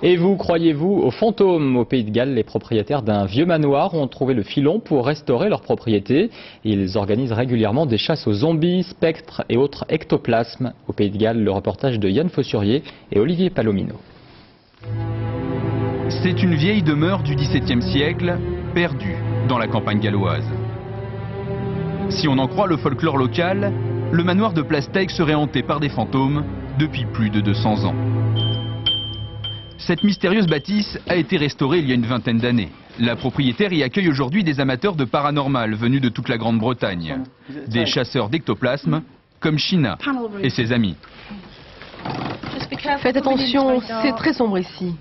Et vous, croyez-vous aux fantômes? Au Pays de Galles, les propriétaires d'un vieux manoir ont trouvé le filon pour restaurer leur propriété. Ils organisent régulièrement des chasses aux zombies, spectres et autres ectoplasmes. Au Pays de Galles, le reportage de Yann Fossurier et Olivier Palomino. C'est une vieille demeure du XVIIe siècle, perdue dans la campagne galloise. Si on en croit le folklore local, le manoir de Plasteg serait hanté par des fantômes depuis plus de 200 ans. Cette mystérieuse bâtisse a été restaurée il y a une vingtaine d'années. La propriétaire y accueille aujourd'hui des amateurs de paranormal venus de toute la Grande-Bretagne. Des chasseurs d'ectoplasmes comme Sheena et ses amis. Faites attention, c'est très sombre ici.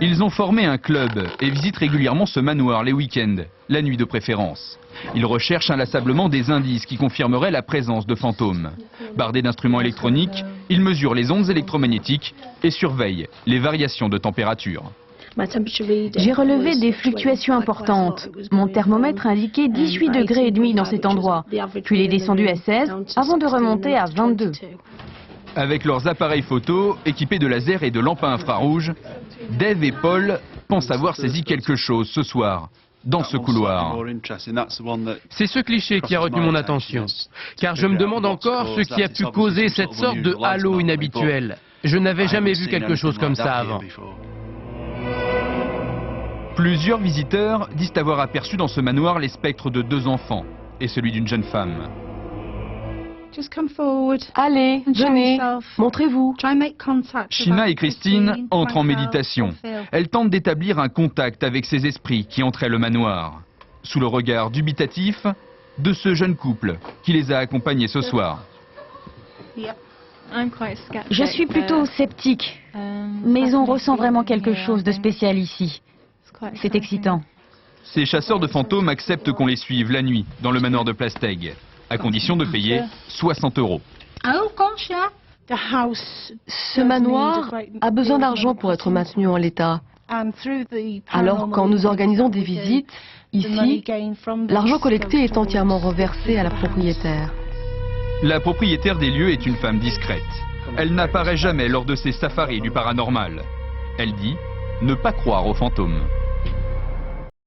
Ils ont formé un club et visitent régulièrement ce manoir les week-ends, la nuit de préférence. Ils recherchent inlassablement des indices qui confirmeraient la présence de fantômes. Bardés d'instruments électroniques, ils mesurent les ondes électromagnétiques et surveillent les variations de température. J'ai relevé des fluctuations importantes. Mon thermomètre indiquait 18 degrés et demi dans cet endroit. Puis il est descendu à 16 avant de remonter à 22. Avec leurs appareils photo équipés de lasers et de lampes à infrarouge, Dave et Paul pensent avoir saisi quelque chose ce soir, dans ce couloir. C'est ce cliché qui a retenu mon attention, car je me demande encore ce qui a pu causer cette sorte de halo inhabituel. Je n'avais jamais vu quelque chose comme ça avant. Plusieurs visiteurs disent avoir aperçu dans ce manoir les spectres de 2 enfants et celui d'une jeune femme. Allez, venez, montrez-vous. Sheena et Christine entrent en méditation. Elles tentent d'établir un contact avec ces esprits qui entraient le manoir, sous le regard dubitatif de ce jeune couple qui les a accompagnés ce soir. Je suis plutôt sceptique, mais on ressent vraiment quelque chose de spécial ici. C'est excitant. Ces chasseurs de fantômes acceptent qu'on les suive la nuit dans le manoir de Plasteg, à condition de payer 60 €. Ce manoir a besoin d'argent pour être maintenu en l'état. Alors, quand nous organisons des visites, ici, l'argent collecté est entièrement reversé à la propriétaire. La propriétaire des lieux est une femme discrète. Elle n'apparaît jamais lors de ses safaris du paranormal. Elle dit ne pas croire aux fantômes.